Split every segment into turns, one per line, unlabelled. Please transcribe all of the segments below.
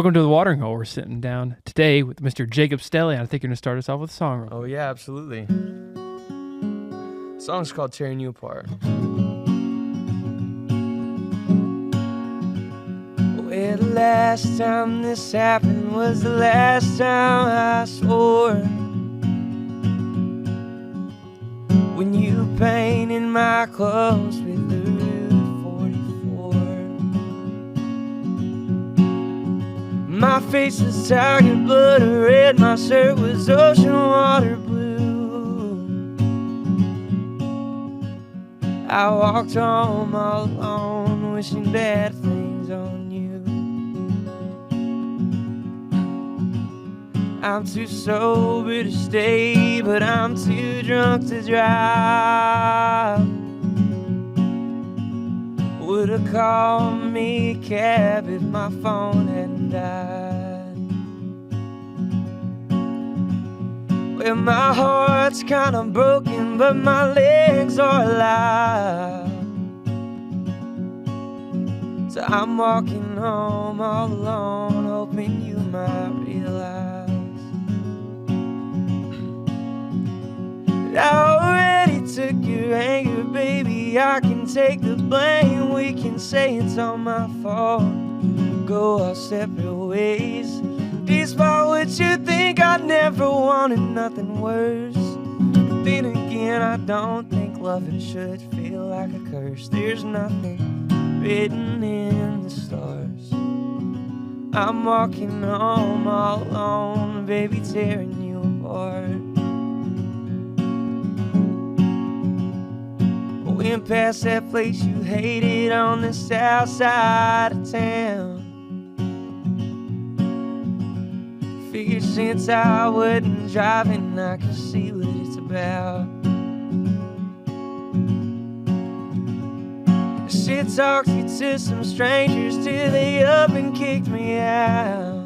Welcome to the Watering Hole. We're sitting down today with Mr. Jacob Stelly. I think you're going to start us off with a song. Real quick.
Oh, yeah, absolutely. The song's called Tearing You Apart. Well, the last time this happened was the last time I swore. When you painted my clothes with the Route 44. My face was tiger blood red, my shirt was ocean water blue. I walked home all alone, wishing bad things on you. I'm too sober to stay, but I'm too drunk to drive. Would've called me a cab if my phone hadn't died. Well, my heart's kinda broken, but my legs are alive. So I'm walking home all alone, hoping you might realize I already took your anger, baby. I can take the blame. We can say it's all my fault. Go our separate ways. Despite what you think, I never wanted nothing worse. But then again, I don't think loving should feel like a curse. There's nothing written in the stars. I'm walking home all alone, baby, tearing you apart. Went past that place you hated on the south side of town. Figured since I wasn't driving, I could see what it's about. Shit talked you to some strangers till they up and kicked me out.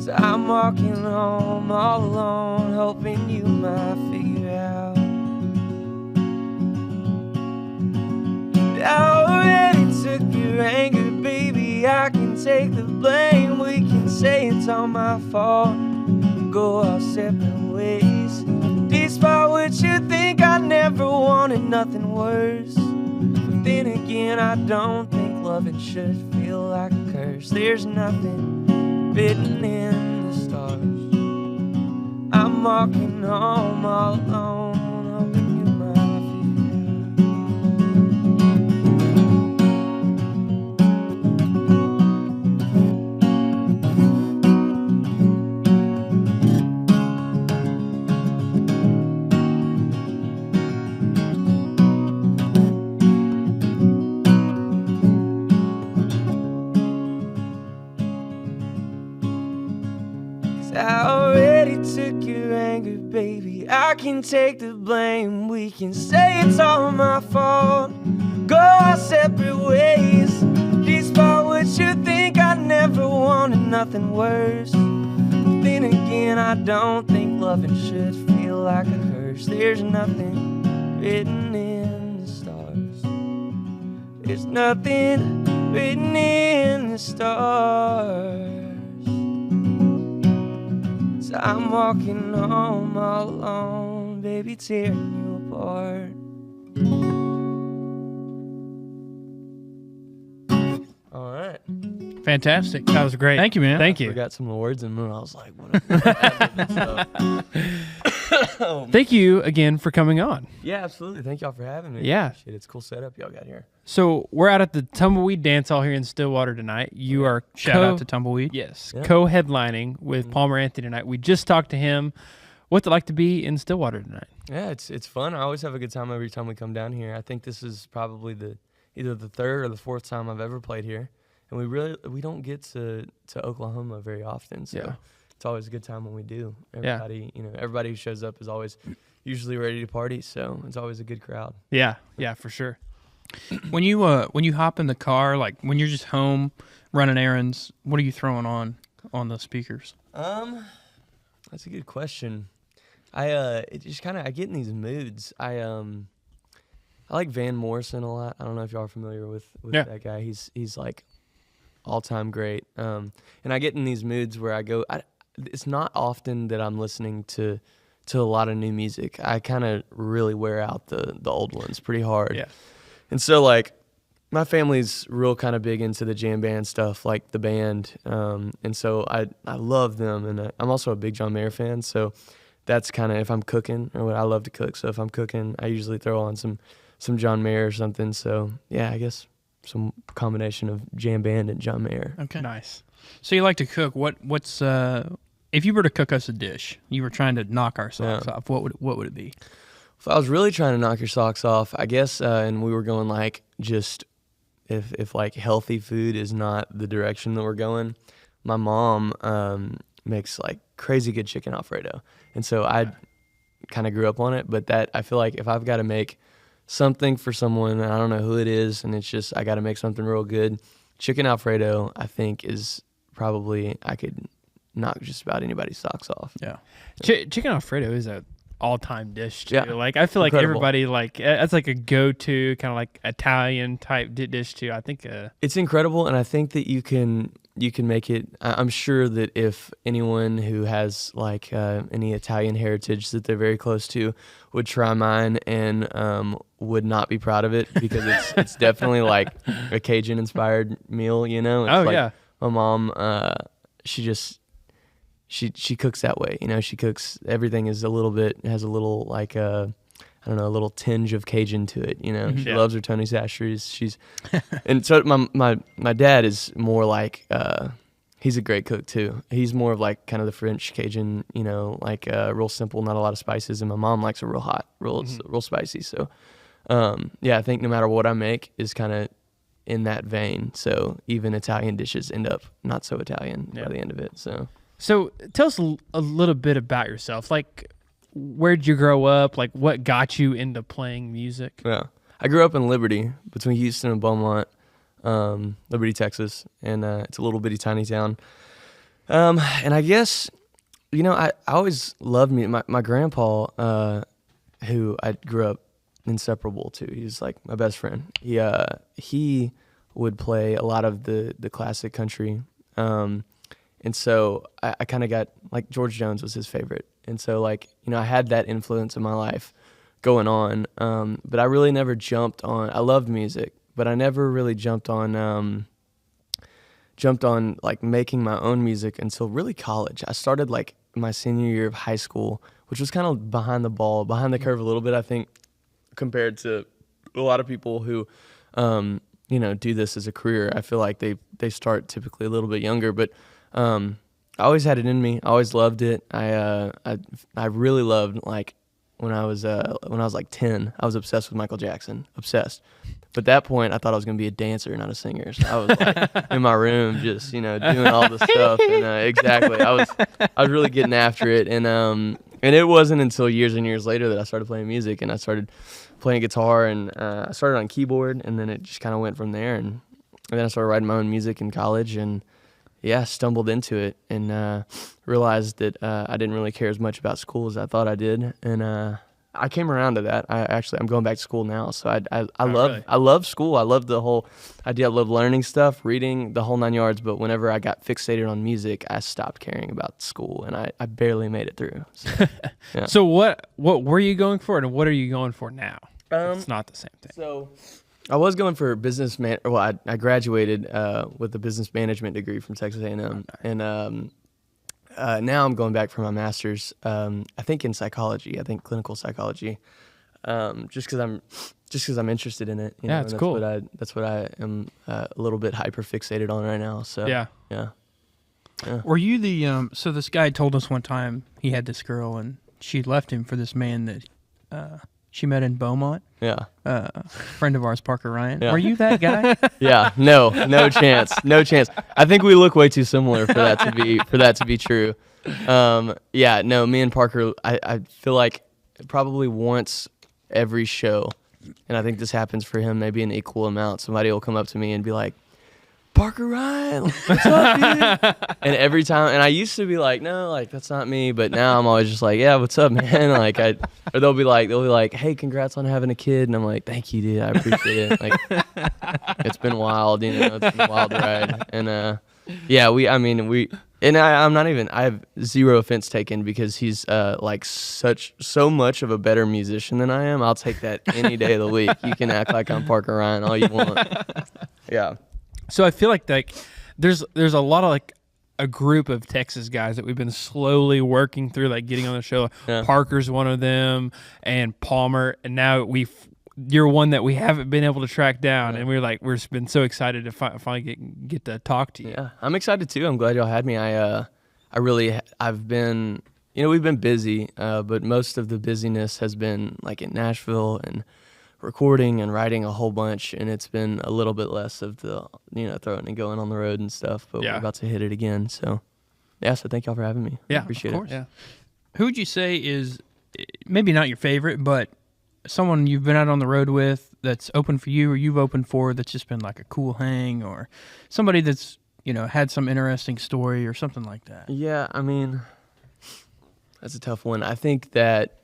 So I'm walking home all alone, hoping you might figure out I already took your anger, baby. I can take the blame. We can say it's all my fault. Go our separate ways. Despite what you think, I never wanted nothing worse. But then again, I don't think loving should feel like a curse. There's nothing written in the stars. I'm walking home all alone, hoping you might figure I already took your anger, baby. I can take the blame. We can say it's all my fault. Go our separate ways. Despite what you think, I never wanted nothing worse. But then again, I don't think loving should feel like a curse. There's nothing written in the stars. There's nothing written in the stars. So I'm walking home all alone, baby, tearing you apart. All right.
Fantastic. That was great.
Thank you, man.
Thank
I
you.
forgot some of the words in there. I was like, what?
Thank you again for coming on.
Yeah, absolutely. Thank y'all for having me.
Yeah.
Shit, it's a cool setup y'all got here.
So we're out at the Tumbleweed Dance Hall here in Stillwater tonight. You are
Shout out to Tumbleweed.
Yes,
Yeah.
co-headlining with Palmer Anthony tonight. We just talked to him. What's it like to be in Stillwater tonight?
Yeah, it's fun. I always have a good time every time we come down here. I think this is probably either the third or the fourth time I've ever played here, and we don't get to Oklahoma very often. So
Yeah.
it's always a good time when we do. Everybody who shows up is always usually ready to party. So it's always a good crowd.
Yeah, for sure.
When you hop in the car, like when you're just home running errands, what are you throwing on the speakers?
That's a good question. It just kind of I get in these moods. I like Van Morrison a lot. I don't know if y'all are familiar with
Yeah.
that guy. He's like all-time great. And I get in these moods where I go. It's not often that I'm listening to a lot of new music. I kind of really wear out the old ones pretty hard.
Yeah.
And so like my family's real kind of big into the jam band stuff, like the band. And so I love them, and I'm also a big John Mayer fan. So that's kind of if I'm cooking, or what I love to cook. So if I'm cooking, I usually throw on some John Mayer or something. So yeah, I guess some combination of jam band and John Mayer.
Okay.
Nice.
So you like to cook. What's if you were to cook us a dish, you were trying to knock our socks off, what would it be?
If I was really trying to knock your socks off, I guess, and we were going like just if like healthy food is not the direction that we're going, my mom makes like crazy good chicken Alfredo, and so I kind of grew up on it. But that I feel like if I've got to make something for someone, I don't know who it is, and it's just I got to make something real good, chicken Alfredo I think is probably I could knock just about anybody's socks off.
Yeah.
Chicken Alfredo is a all-time dish too.
Yeah.
Like I feel like
Incredible.
everybody like that's like a go-to kind of like Italian type dish too. I think
It's incredible, and I think that you can make it. I'm sure that if anyone who has like any Italian heritage that they're very close to would try mine and would not be proud of it, because it's definitely like a Cajun inspired meal, you know. It's
Oh,
like
yeah.
My mom, she cooks that way, you know. She cooks everything has a little like I don't know, a little tinge of Cajun to it, you know. She
Yeah.
loves her Tony Chachere's. She's and so my dad is more like he's a great cook too. He's more of like kind of the French Cajun, you know, like real simple, not a lot of spices. And my mom likes it real hot, real spicy. So yeah, I think no matter what I make is kind of in that vein. So even Italian dishes end up not so Italian by the end of it.
So tell us a little bit about yourself. Like, where'd you grow up? Like, what got you into playing music?
Yeah, I grew up in Liberty, between Houston and Beaumont, Liberty, Texas, and it's a little bitty tiny town. And I guess, you know, I always loved music. My grandpa, who I grew up inseparable to, he's like my best friend. He would play a lot of the classic country. And so I kind of got, like, George Jones was his favorite. And so, like, you know, I had that influence in my life going on. But I really never jumped on, I loved music, but I never really jumped on, like, making my own music until really college. I started, like, my senior year of high school, which was kind of behind the curve a little bit, I think, compared to a lot of people who, you know, do this as a career. I feel like they start typically a little bit younger, but I always had it in me. I always loved it. I really loved, like, when I was like 10, I was obsessed with Michael Jackson, obsessed. But at that point, I thought I was gonna be a dancer, not a singer. So I was like in my room, just, you know, doing all the stuff. And exactly, I was really getting after it. And it wasn't until years and years later that I started playing music, and I started playing guitar, and I started on keyboard, and then it just kind of went from there. And then I started writing my own music in college, and yeah, stumbled into it, and realized that I didn't really care as much about school as I thought I did, and I came around to that. I'm going back to school now, so I love school. I love the whole idea. I love learning stuff, reading, the whole 9 yards. But whenever I got fixated on music, I stopped caring about school, and I barely made it through. So, yeah.
So what were you going for, and what are you going for now? It's not the same thing.
So I was going for business man. Well, I graduated with a business management degree from Texas A&M, and now I'm going back for my master's. I think in psychology. I think clinical psychology. Just because I'm interested in it. You know,
it's
and
cool.
That's what I am a little bit hyper fixated on right now. So
Yeah.
Were you the so this guy told us one time he had this girl and she left him for this man that she met in Beaumont.
Yeah.
Friend of ours, Parker Ryan.
Yeah.
Were you that guy?
Yeah. No chance. No chance. I think we look way too similar for that to be true. Yeah. No. Me and Parker. I feel like probably once every show, and I think this happens for him maybe an equal amount. Somebody will come up to me and be like, Parker Ryan, what's up, dude? And every time, and I used to be like, no, like that's not me, but now I'm always just like, yeah, what's up, man? Like or they'll be like, hey, congrats on having a kid, and I'm like, thank you, dude, I appreciate it. Like, it's been wild, it's been a wild ride, and yeah, I'm not even, I have zero offense taken because he's like so much of a better musician than I am. I'll take that any day of the week. You can act like I'm Parker Ryan all you want. Yeah.
So I feel like there's a lot of like a group of Texas guys that we've been slowly working through, like getting on the show.
Yeah.
Parker's one of them, and Palmer, and now you're one that we haven't been able to track down, and we've been so excited to finally get to talk to you.
Yeah, I'm excited too. I'm glad y'all had me. I've been, we've been busy, but most of the busyness has been like in Nashville and recording and writing a whole bunch, and it's been a little bit less of the, throwing and going on the road and stuff, but we're about to hit it again. So, yeah, so thank y'all for having me.
Yeah,
I appreciate
of course.
it.
Yeah.
Who would you say is maybe not your favorite, but someone you've been out on the road with that's open for you or you've opened for that's just been like a cool hang, or somebody that's, had some interesting story or something like that?
Yeah, I mean, that's a tough one. I think that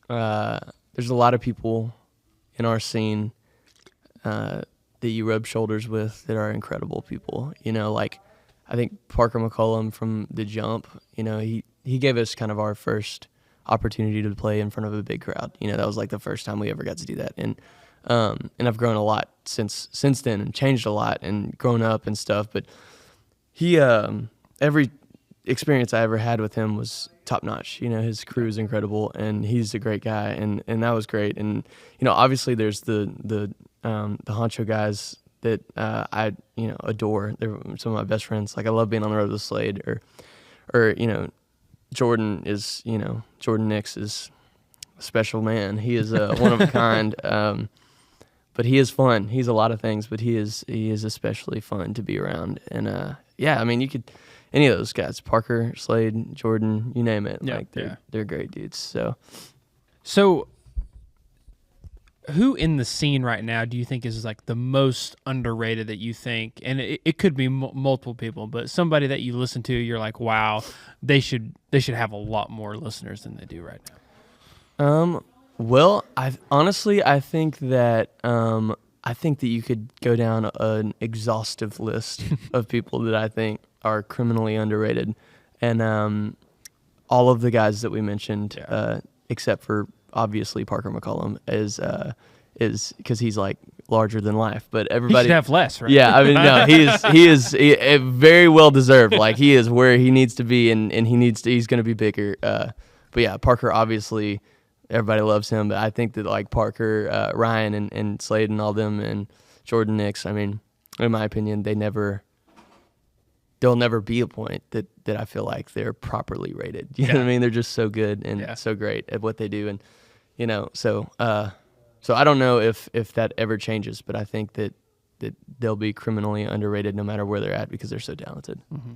there's a lot of people in our scene that you rub shoulders with that are incredible people. Like I think Parker McCollum from The Jump, he gave us kind of our first opportunity to play in front of a big crowd. That was like the first time we ever got to do that. And I've grown a lot since then and changed a lot and grown up and stuff. But he, every experience I ever had with him was top notch. His crew is incredible and he's a great guy. And that was great. And, obviously there's the honcho guys that I, adore. They're some of my best friends. Like I love being on the road with Slade or Jordan is, Jordan Nix is a special man. He is one of a kind, but he is fun. He's a lot of things, but he is especially fun to be around. And yeah, I mean, you could any of those guys, Parker, Slade, Jordan, you name it.
Yeah,
like they're great dudes.
So who in the scene right now do you think is like the most underrated that you think, and it could be multiple people, but somebody that you listen to, you're like, wow, they should have a lot more listeners than they do right now?
Well, I think that you could go down an exhaustive list of people that I think are criminally underrated, and all of the guys that we mentioned, except for obviously Parker McCollum, is because he's like larger than life. But everybody
he should have less, right?
Yeah, I mean, no, he is very well deserved. Like he is where he needs to be, and he's going to be bigger. But yeah, Parker obviously. Everybody loves him, but I think that like Parker, Ryan, and Slade and all them, and Jordan Nix, I mean, in my opinion, there'll never be a point that I feel like they're properly rated. You know what I mean? They're just so good and so great at what they do, and so I don't know if that ever changes, but I think that they'll be criminally underrated no matter where they're at because they're so talented. Mm-hmm.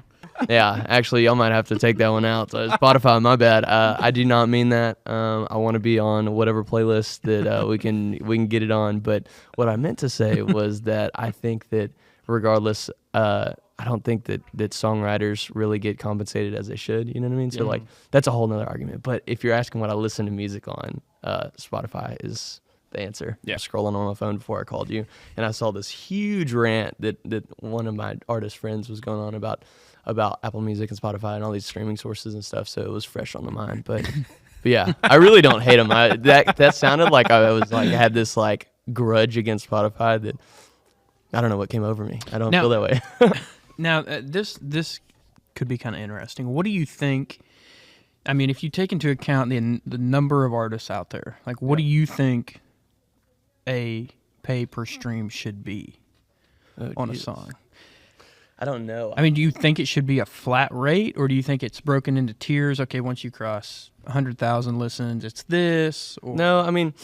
Yeah, actually, y'all might have to take that one out. So Spotify, my bad. I do not mean that. I want to be on whatever playlist that we can get it on. But what I meant to say was that I think that regardless, I don't think that songwriters really get compensated as they should. You know what I mean? So like that's a whole nother argument. But if you're asking what I listen to music on, Spotify is the answer. Yeah. Scrolling on my phone before I called you, and I saw this huge rant that one of my artist friends was going on about Apple Music and Spotify and all these streaming sources and stuff. So it was fresh on the mind. But yeah, I really don't hate them. That sounded like I had this like grudge against Spotify that I don't know what came over me. I don't feel that way.
Now this could be kind of interesting. What do you think? I mean, if you take into account the number of artists out there, like what do you think a pay per stream should be on a song?
I don't know.
I mean, do you think it should be a flat rate, or do you think it's broken into tiers? Okay, once you cross 100,000 listens, it's this. Or...
No, I mean,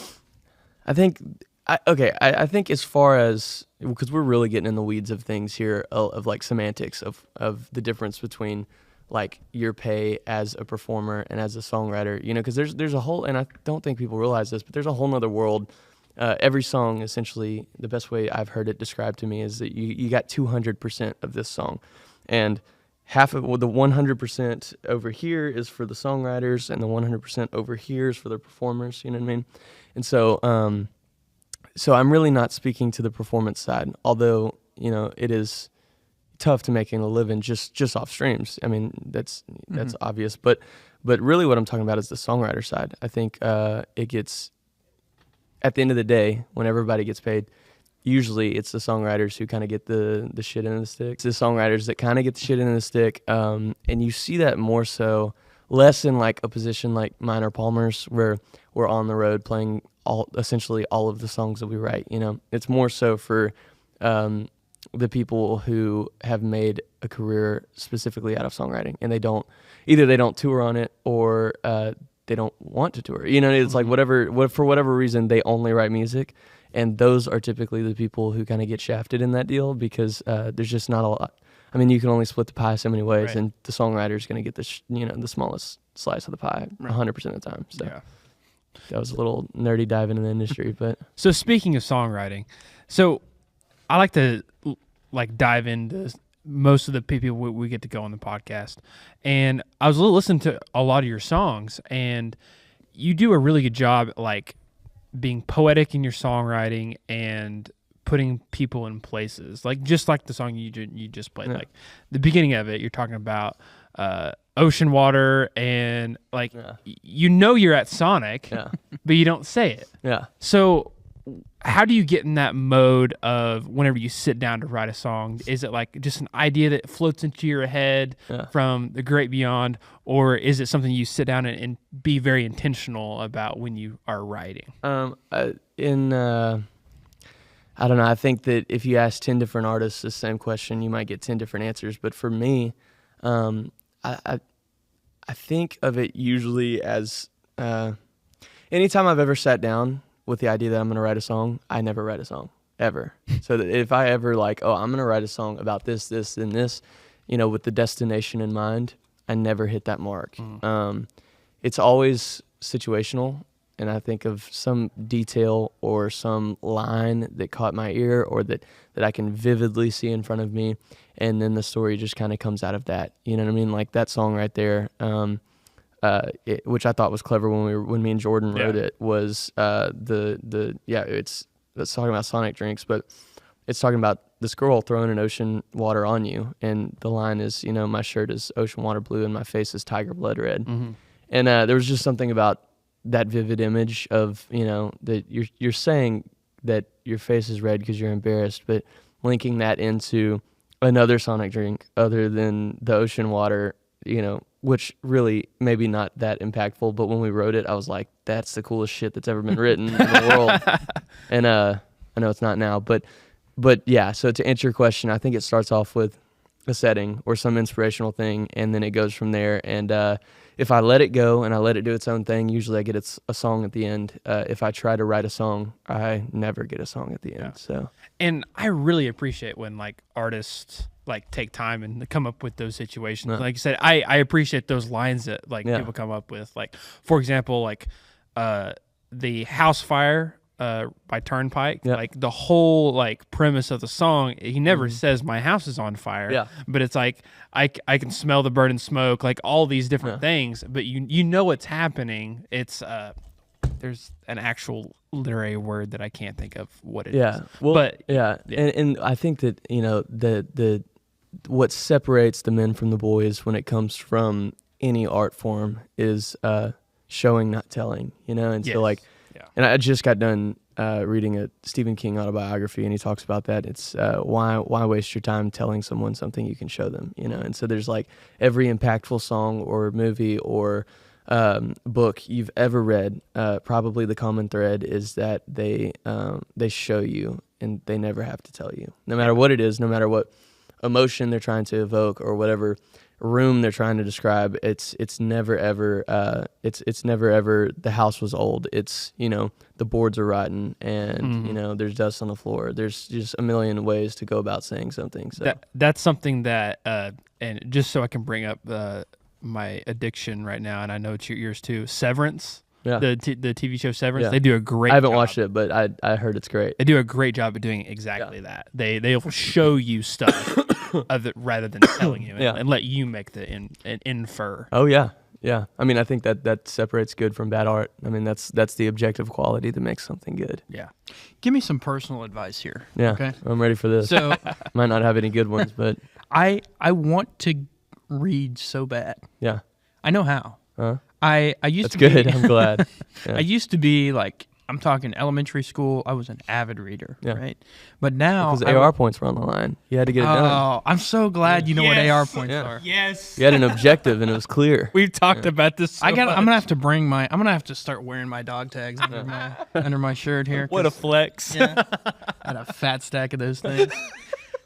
I think as far as, because we're really getting in the weeds of things here, of like semantics of the difference between like your pay as a performer and as a songwriter, because there's a whole, and I don't think people realize this, but there's a whole nother world
every song, essentially, the best way I've heard it described to me is that you got 200% of this song, and half of the 100% over here is for the songwriters, and the 100% over here is for the performers. You know what I mean? And so, so I'm really not speaking to the performance side, although it is tough to making a living just off streams. I mean, that's obvious, but really what I'm talking about is the songwriter side. I think it gets, at the end of the day, when everybody gets paid, usually it's the songwriters who kind of get the shit into the stick. It's the songwriters that kind of get the shit into the stick, and you see that more so, less in like a position like mine or Palmer's, where we're on the road playing essentially all of the songs that we write. It's more so for the people who have made a career specifically out of songwriting, and they don't tour on it, or they don't want to tour. It's like for whatever reason they only write music, and those are typically the people who kind of get shafted in that deal, because there's just not a lot. I mean, you can only split the pie so many ways, right. And the songwriter is going to get the smallest slice of the pie 100% of the time. So that was a little nerdy dive into the industry, but
so speaking of songwriting, so I like to dive into most of the people we get to go on the podcast, and I was listening to a lot of your songs, and you do a really good job being poetic in your songwriting and putting people in places, just like the song you just played. Like the beginning of it, you're talking about ocean water, and you're at Sonic, but you don't say it. Yeah. So how do you get in that mode of whenever you sit down to write a song? Is it just an idea that floats into your head from the great beyond, or is it something you sit down and be very intentional about when you are writing?
I don't know. I think that if you ask 10 different artists the same question, you might get 10 different answers. But for me, I think of it usually as anytime I've ever sat down with the idea that I'm going to write a song, I never write a song, ever. So that if I ever I'm going to write a song about this, this, and this, with the destination in mind, I never hit that mark. It's always situational, and I think of some detail or some line that caught my ear, or that I can vividly see in front of me, and then the story just kind of comes out of that. You know what I mean? Like that song right there, which I thought was clever when me and Jordan wrote it, was it's talking about Sonic drinks, but it's talking about this girl throwing an ocean water on you, and the line is, my shirt is ocean water blue and my face is tiger blood red. And there was just something about that vivid image of, that you're saying that your face is red because you're embarrassed, but linking that into another Sonic drink other than the ocean water, which really maybe not that impactful, but when we wrote it, I was like, that's the coolest shit that's ever been written in the world. And I know it's not now, but yeah, so to answer your question, I think it starts off with a setting or some inspirational thing, and then it goes from there. And if I let it go and I let it do its own thing, usually I get a song at the end. If I try to write a song, I never get a song at the end. So,
and I really appreciate when artists take time and come up with those situations. Like you said, I appreciate those lines that people come up with. For example, the House Fire by Turnpike. The whole premise of the song, he never says my house is on fire, but it's I can smell the burning smoke, all these different things, but you know what's happening. It's there's an actual literary word that I can't think of what it is.
Well,
but
and I think that the what separates the men from the boys when it comes from any art form is showing, not telling. And so and I just got done reading a Stephen King autobiography, and he talks about that. It's why waste your time telling someone something you can show them, And so there's every impactful song or movie or book you've ever read, probably the common thread is that they show you, and they never have to tell you. No matter what it is, no matter what emotion they're trying to evoke or whatever room they're trying to describe, it's never ever it's never ever the house was old. It's the boards are rotten, and there's dust on the floor. There's just a million ways to go about saying something. So
that's something that and just so I can bring up my addiction right now, and I know it's yours too, Severance.
Yeah.
the TV show Severance.
Yeah.
They do a great.
I haven't
job.
watched it, but I heard it's great.
They do a great job of doing exactly that. They'll show you stuff rather than telling you,
Yeah.
and let you make the infer.
Oh yeah, yeah. I mean, I think that separates good from bad art. I mean, that's the objective quality that makes something good.
Yeah.
Give me some personal advice here.
Yeah.
Okay.
I'm ready for this.
So
Might not have any good ones, but
I want to read so bad.
yeah.
I know how.
Huh?
I used
That's
to
good.
be,
I'm glad. Yeah.
I used to be like, I'm talking elementary school. I was an avid reader,
Yeah.
right? But now
Because AR points were on the line. You had to get it done.
Oh, I'm so glad you know what
Yes.
AR points
Yeah.
are.
Yes.
You had an objective, and it was clear.
We've talked about this. So
I'm
much.
gonna have to bring my. I'm gonna have to start wearing my dog tags under my shirt here.
What a
'cause,
flex.
yeah, I had a fat stack of those things.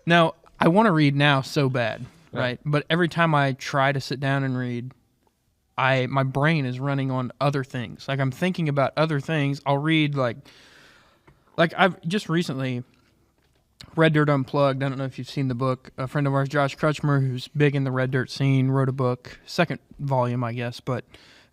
No, I want to read now so bad, right? But every time I try to sit down and read, my brain is running on other things. Like I'm thinking about other things. I'll read like I've just recently Red Dirt Unplugged. I don't know if you've seen the book. A friend of ours, Josh Crutchmer, who's big in the Red Dirt scene, wrote a book, second volume, I guess. But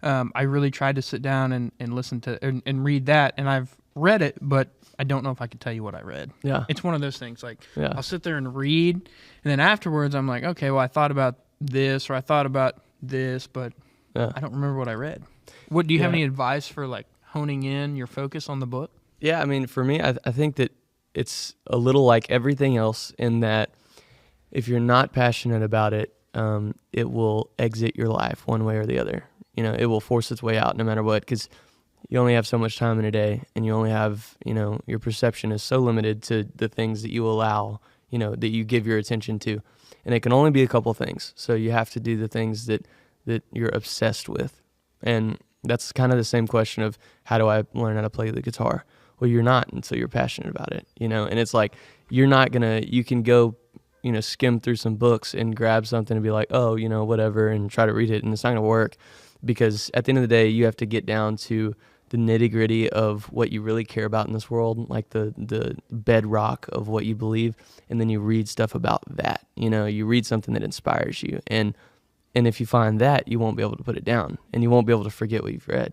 I really tried to sit down and listen to and read that. And I've read it, but I don't know if I could tell you what I read.
Yeah.
It's one of those things. Like
Yeah.
I'll sit there and read, and then afterwards I'm like, okay, well I thought about this or I thought about this, but
Yeah.
I don't remember what I read. What do you have
Yeah.
any advice for like honing in your focus on the book?
Yeah, I mean, for me, I think that it's a little like everything else in that if you're not passionate about it, it will exit your life one way or the other. You know, it will force its way out no matter what, because you only have so much time in a day, and you only have, your perception is so limited to the things that you allow, that you give your attention to. And it can only be a couple things. So you have to do the things that you're obsessed with. And that's kind of the same question of how do I learn how to play the guitar? Well, you're not until you're passionate about it, and it's like, you can go, skim through some books and grab something and be like, oh, whatever, and try to read it. And it's not going to work, because at the end of the day, you have to get down to the nitty gritty of what you really care about in this world, like the bedrock of what you believe. And then you read stuff about that, you read something that inspires you. And if you find that, you won't be able to put it down, and you won't be able to forget what you've read.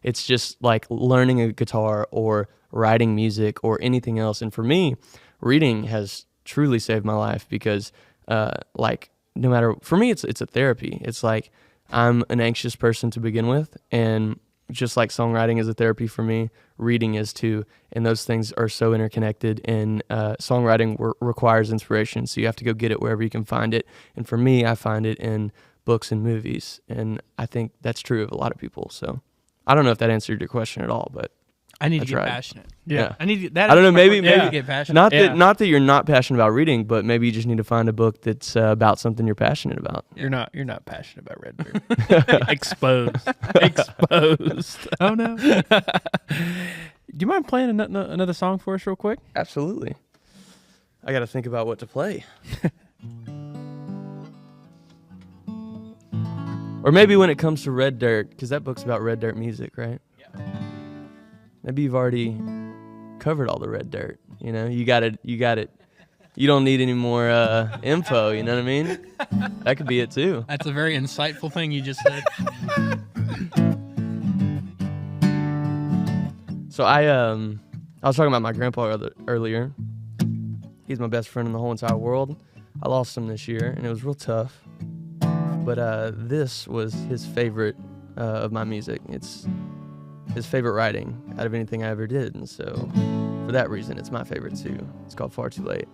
It's just like learning a guitar or writing music or anything else. And for me, reading has truly saved my life, because for me, it's a therapy. It's like, I'm an anxious person to begin with, and just like songwriting is a therapy for me, reading is too, and those things are so interconnected. And songwriting requires inspiration, so you have to go get it wherever you can find it. And for me, I find it in books and movies, and I think that's true of a lot of people. So I don't know if that answered your question at all, but
I need to
tried.
get passionate.
Yeah.
I need to, that.
I don't know, maybe
get passionate.
not that you're not passionate about reading, but maybe you just need to find a book that's about something you're passionate about.
You're not passionate about Red Dirt. Exposed.
Oh no.
Do you mind playing another song for us real quick?
Absolutely. I got to think about what to play. Or maybe when it comes to Red Dirt, because that book's about Red Dirt music, right? Yeah. Maybe you've already covered all the Red Dirt. You got it. You don't need any more info. You know what I mean? That could be it too.
That's a very insightful thing you just said.
So I was talking about my grandpa earlier. He's my best friend in the whole entire world. I lost him this year, and it was real tough. But this was his favorite of my music. It's his favorite writing out of anything I ever did. And so for that reason, it's my favorite too. It's called Far Too Late.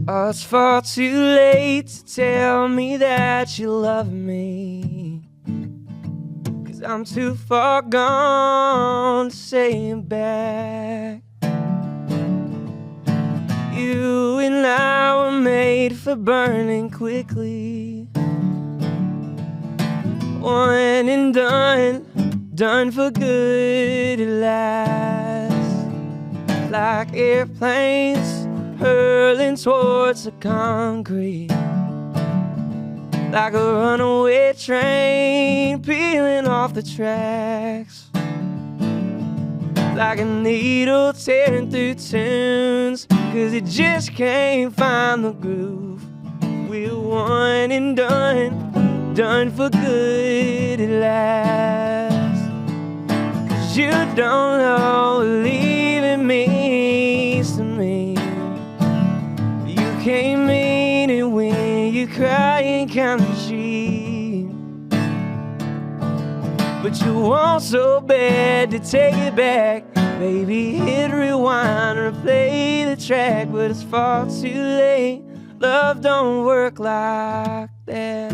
Oh, it's far too late to tell me that you love me, 'cause I'm too far gone to say it back. You and I were made for burning quickly. One and done for good at last. Like airplanes hurling towards the concrete. like a runaway train peeling off the tracks, like a needle tearing through tunes, 'cause it just can't find the groove. We're one and done for good at last. 'Cause you don't know what leaving means to me. You can't mean it when you're crying counting sheep, but you want so bad to take it back. Baby, hit rewind or play the track, but it's far too late. Love don't work like that.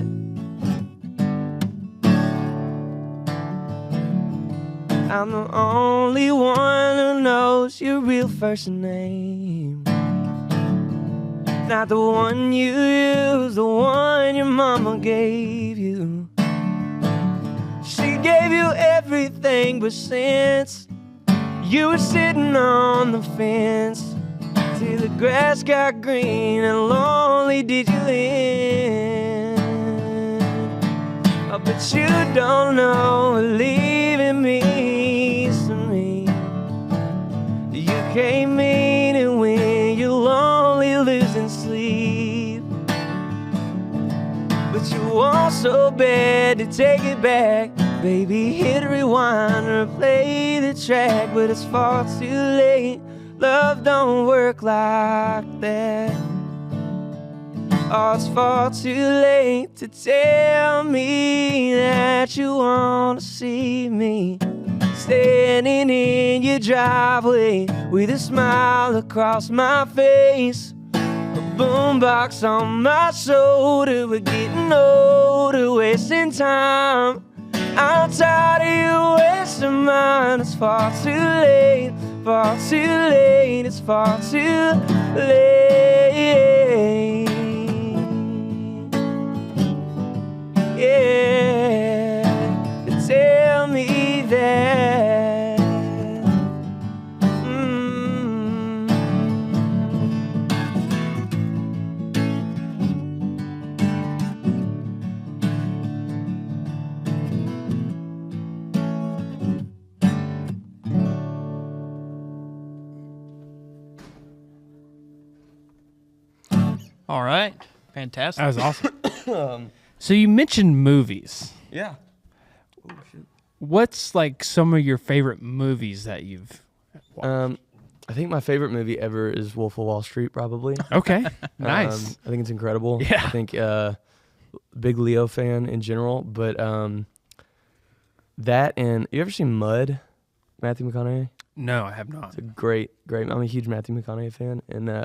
I'm the only one who knows your real first name, not the one you use, the one your mama gave you. She gave you everything, but since you were sitting on the fence, till the grass got green and lonely did you end. Oh, but you don't know what leaving means to me. You can't mean it when you're lonely losing sleep, but you want so bad to take it back. Baby, hit rewind or play the track, but it's far too late. Love don't work like that. Oh, it's far too late to tell me that you want to see me standing in your driveway with a smile across my face, a boombox on my shoulder. We're getting older, wasting time. I'm tired of you wasting mine. It's far too late, far too late, it's far too late. Yeah, tell me that.
All right. Fantastic.
That was awesome. So you mentioned movies.
Yeah.
What's like some of your favorite movies that you've watched?
I think my favorite movie ever is Wolf of Wall Street, probably.
Okay, nice.
I think it's incredible.
Yeah.
I think big Leo fan in general, but that and you ever seen Mud? Matthew McConaughey.
No, I have not.
It's a great. I'm a huge Matthew McConaughey fan, and
All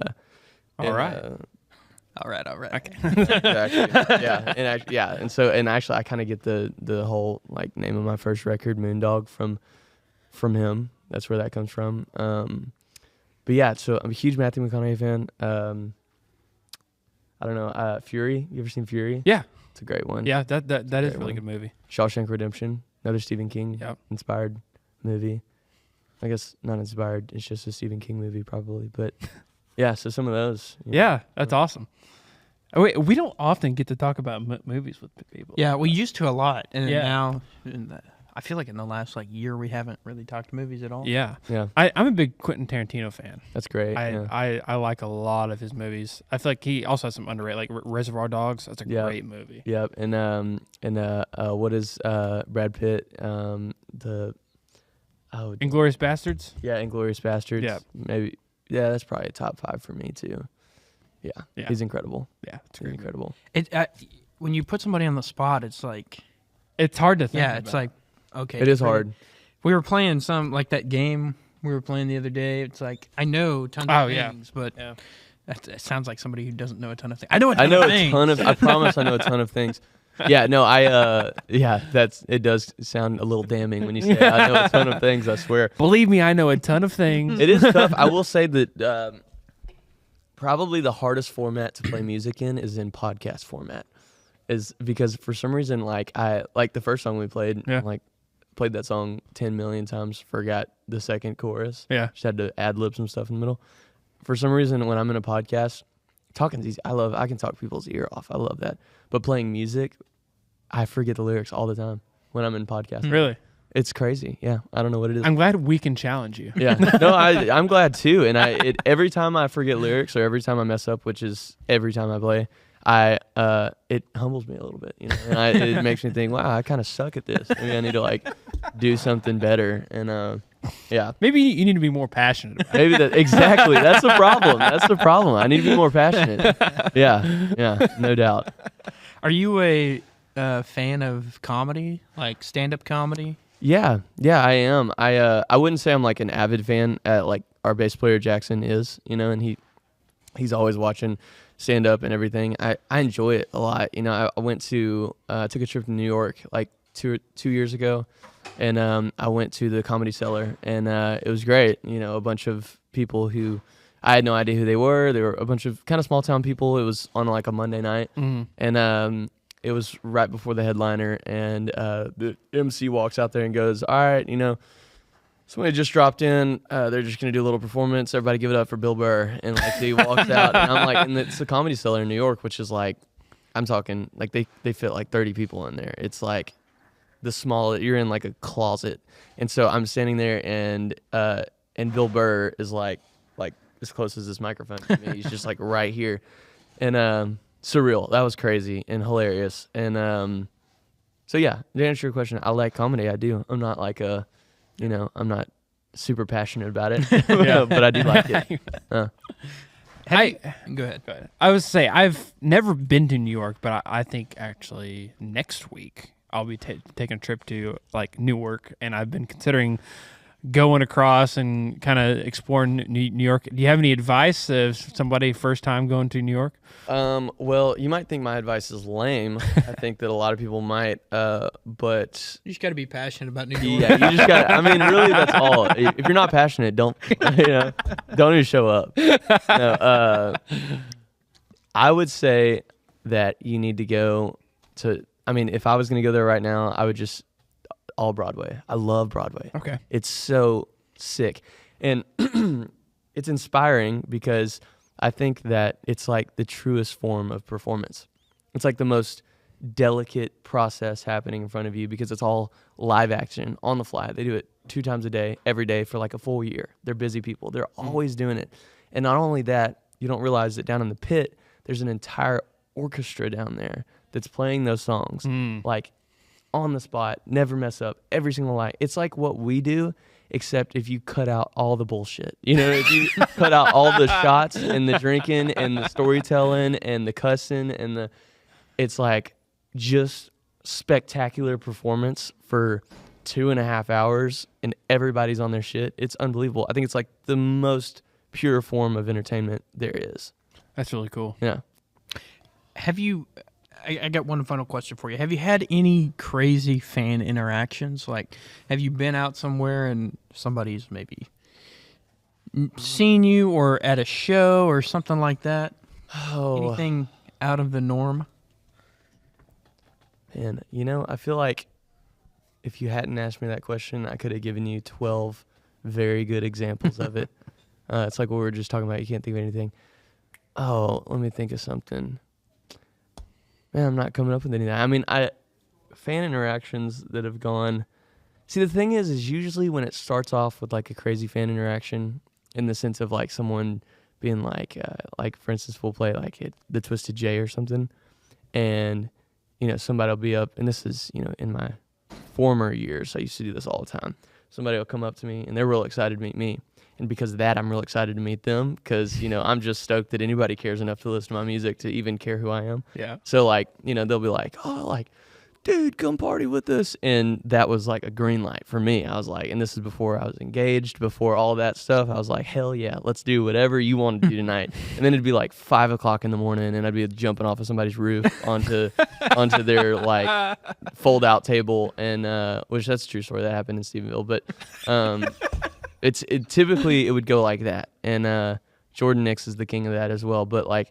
right.
All right.
Okay.
And actually, I kind of get the whole like name of my first record, Moondog, from him. That's where that comes from. But yeah, so I'm a huge Matthew McConaughey fan. I don't know, Fury. You ever seen Fury?
Yeah,
it's a great one.
yeah. That is a
Great
really
one.
good movie.
Shawshank Redemption, another Stephen King inspired movie. I guess not inspired. It's just a Stephen King movie, probably. But yeah, so some of those.
Yeah, that's awesome. Oh, wait, we don't often get to talk about movies with people.
Yeah, we used to a lot, and
Yeah.
now I feel like in the last year we haven't really talked movies at all.
Yeah.
Yeah,
I'm a big Quentin Tarantino fan.
that's great. yeah.
I like a lot of his movies. I feel like he also has some underrated, like Reservoir Dogs. That's a great movie.
Yep, and what is Brad Pitt?
Inglourious Bastards.
Yeah, Inglourious Bastards.
Yeah.
Maybe. Yeah, that's probably a top 5 for me too. Yeah,
Yeah.
he's incredible.
Yeah, it's
He's
great.
incredible.
When you put somebody on the spot, it's like,
It's hard to think.
yeah, it's
about.
like, okay.
It is
great.
hard.
We were playing that game we were playing the other day. It's like, I know tons
Oh,
of
yeah.
things, but
Yeah.
it sounds like somebody who doesn't know a ton of things. I know a ton
I know
of
a
things.
ton of. I promise, I know a ton of things. Yeah, no, it does sound a little damning when you say I know a ton of things. I swear.
Believe me, I know a ton of things.
It is tough. I will say that probably the hardest format to play music in is in podcast format, is because for some reason, like the first song we played,
Yeah.
like played that song 10 million times, forgot the second chorus.
Yeah.
Just had to ad lib some stuff in the middle. For some reason, when I'm in a podcast, talking's easy. I can talk people's ear off. I love that. But playing music, I forget the lyrics all the time when I'm in podcasts.
Really?
It's crazy. Yeah, I don't know what it is.
I'm glad we can challenge you.
Yeah, no, I'm glad too. And every time I forget lyrics or every time I mess up, which is every time I play, it humbles me a little bit, and it makes me think, wow, I kind of suck at this. Maybe I need to like do something better. And yeah,
Maybe you need to be more passionate about it.
maybe exactly. That's the problem. That's the problem. I need to be more passionate. Yeah, no doubt.
Are you a fan of comedy, like stand-up comedy?
Yeah, I am. I wouldn't say I'm like an avid fan. Like our bass player Jackson is, and he's always watching stand up and everything. I enjoy it a lot. I went to took a trip to New York like two years ago, and I went to the Comedy Cellar, and it was great. A bunch of people who I had no idea who they were. They were a bunch of kind of small town people. It was on like a Monday night, and it was right before the headliner, and the MC walks out there and goes, all right, somebody just dropped in. They're just going to do a little performance. Everybody give it up for Bill Burr. And like he walks out, and I'm like, and it's the Comedy Cellar in New York, which is like, I'm talking, like they fit like 30 people in there. It's like you're in like a closet. And so I'm standing there, and Bill Burr is like as close as this microphone to me. He's just like right here. And surreal. That was crazy and hilarious. And so yeah, to answer your question, I like comedy. I do. I'm not like I'm not super passionate about it, but I do like it.
Go ahead.
I would say I've never been to New York, but I think actually next week I'll be taking a trip to like Newark, and I've been considering going across and kind of exploring New York. Do you have any advice if somebody first time going to New York?
Well, you might think my advice is lame. I think that a lot of people might, but
You just got to be passionate about New York.
yeah, you just got. I mean, really, that's all. If you're not passionate, don't don't even show up. No, I would say that you need to go to. I mean, if I was going to go there right now, I would just all Broadway. I love Broadway.
Okay.
It's so sick. And it's inspiring because I think that it's like the truest form of performance. It's like the most delicate process happening in front of you because it's all live action on the fly. They do it 2 times a day, every day for like a full year. They're busy people. They're always doing it. And not only that, you don't realize that down in the pit, there's an entire orchestra down there that's playing those songs. Like on the spot, never mess up, every single line. It's like what we do, except if you cut out all the bullshit. If you cut out all the shots and the drinking and the storytelling and the cussing and it's like just spectacular performance for 2.5 hours and everybody's on their shit. It's unbelievable. I think it's like the most pure form of entertainment there is.
That's really cool.
Yeah.
Have you? I got one final question for you. Have you had any crazy fan interactions? Like, have you been out somewhere and somebody's maybe seen you or at a show or something like that?
Oh,
Anything out of the norm?
man, I feel like if you hadn't asked me that question, I could have given you 12 very good examples of it. It's like what we were just talking about. You can't think of anything. Oh, let me think of something. Man, I'm not coming up with anything. I mean, fan interactions that have gone. See, the thing is usually when it starts off with like a crazy fan interaction, in the sense of like someone being like for instance, we'll play like the Twisted J or something, and somebody will be up, and this is in my former years, I used to do this all the time. Somebody will come up to me and they're real excited to meet me. And because of that, I'm real excited to meet them because, I'm just stoked that anybody cares enough to listen to my music to even care who I am.
Yeah.
So, like, they'll be like, oh, like, dude, come party with us. And that was like a green light for me. I was like, and this is before I was engaged, before all that stuff. I was like, hell yeah, let's do whatever you want to do tonight. And then it'd be like 5 o'clock in the morning and I'd be jumping off of somebody's roof onto their like fold out table. And, which that's a true story that happened in Stephenville. But, typically it would go like that, and Jordan Nix is the king of that as well. But like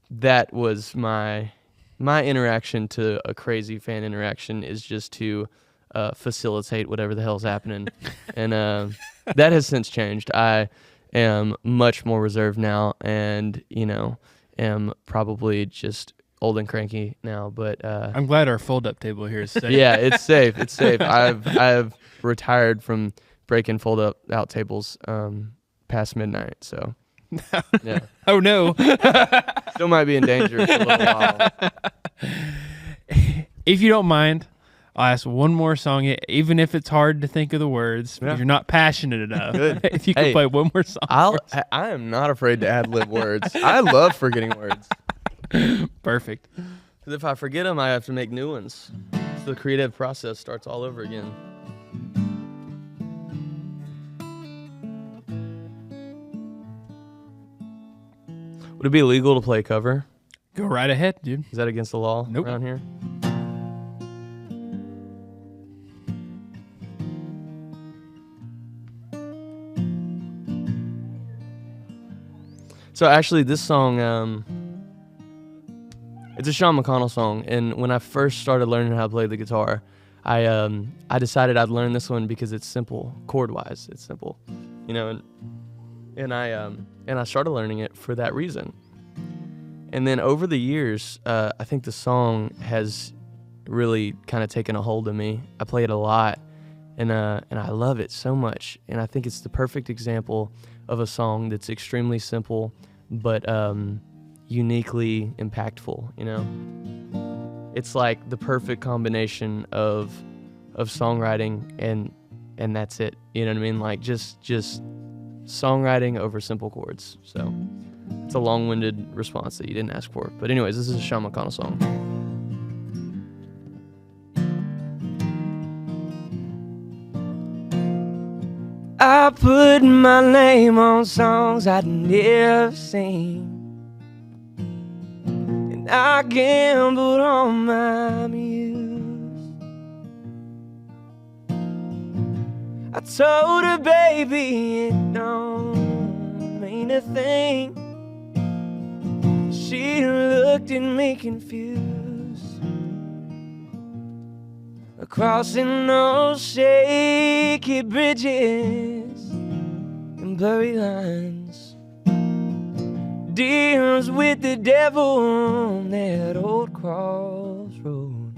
that was my interaction to a crazy fan interaction is just to facilitate whatever the hell's happening, and that has since changed. I am much more reserved now, and am probably just old and cranky now, but
I'm glad our fold-up table here is safe.
yeah, it's safe. It's safe. I've retired from breaking fold-up out tables past midnight, so yeah.
Oh no.
Still might be in danger for a little while.
If you don't mind, I'll ask one more song, even if it's hard to think of the words, because
Yeah.
you're not passionate enough.
Good.
If you could
Hey,
play one more song.
I am not afraid to ad-lib words. I love forgetting words.
Perfect.
Because if I forget them, I have to make new ones. So the creative process starts all over again. Would it be illegal to play a cover?
Go right ahead, dude.
Is that against the law
Nope.
around here? So actually, this song, it's a Sean McConnell song, and when I first started learning how to play the guitar, I decided I'd learn this one because it's simple, chord-wise. It's simple, you know, and I started learning it for that reason. And then over the years, I think the song has really kind of taken a hold of me. I play it a lot, and I love it so much. And I think it's the perfect example of a song that's extremely simple, but uniquely impactful. You know, it's like the perfect combination of songwriting and that's it. You know what I mean? Like just songwriting over simple chords. So it's a long-winded response that you didn't ask for. But anyways, this is a Sean McConnell song.
I put my name on songs I'd never seen, and I gambled on my muse. I told her, baby, it don't mean a thing. She looked at me confused. Crossing those shaky bridges and blurry lines, deals with the devil on that old crossroad.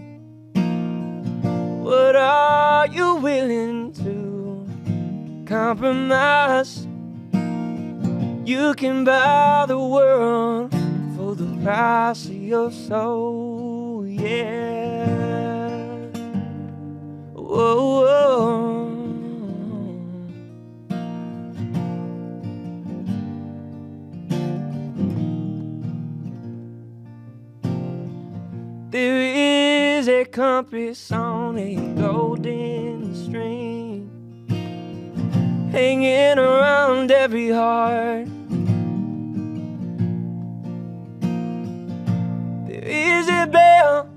What are you willing to compromise? You can buy the world for the price of your soul, yeah. Whoa, whoa. There is a compass on a golden string, hanging around every heart. There is a bell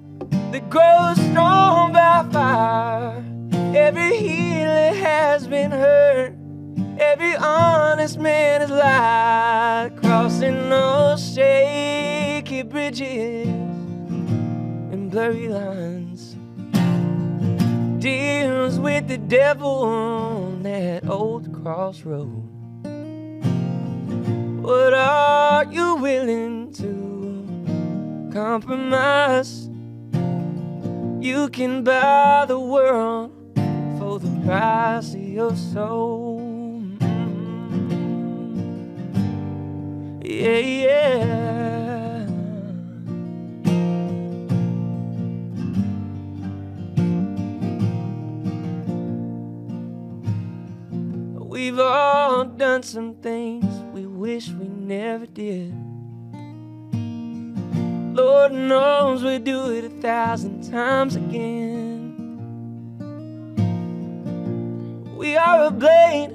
that grows strong by fire. Every healer has been hurt, every honest man has lied, crossing those shaky bridges and blurry lines, deals with the devil on that old crossroad. What are you willing to compromise? You can buy the world for the price of your soul. Yeah, yeah. We've all done some things we wish we never did. Lord knows we do it 1,000 times again. We are a blade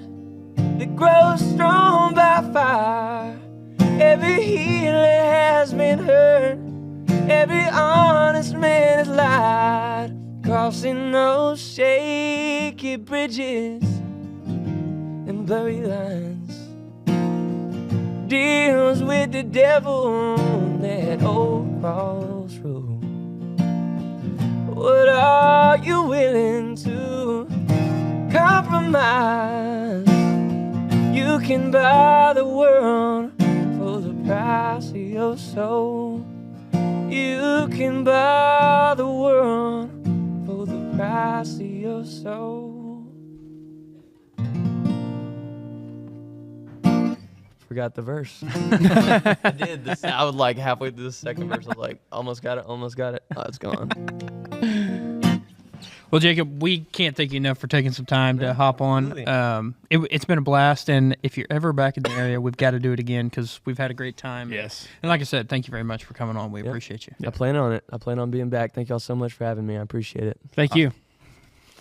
that grows strong by fire. Every healer has been hurt, every honest man has lied, crossing those shaky bridges and blurry lines, deals with the devil on that old crossroad. What are you willing to compromise? You can buy the world for the price price of your soul. You can buy the world for the price of your soul.
Forgot the verse. I did. I was like halfway through the second verse. I was like, almost got it. Oh, it's gone.
Well, Jacob, we can't thank you enough for taking some time to hop on. It's been a blast, and if you're ever back in the area, we've got to do it again because we've had a great time.
Yes.
And like I said, thank you very much for coming on. We appreciate you.
I plan on it. I plan on being back. Thank y'all so much for having me. I appreciate it.
Thank you.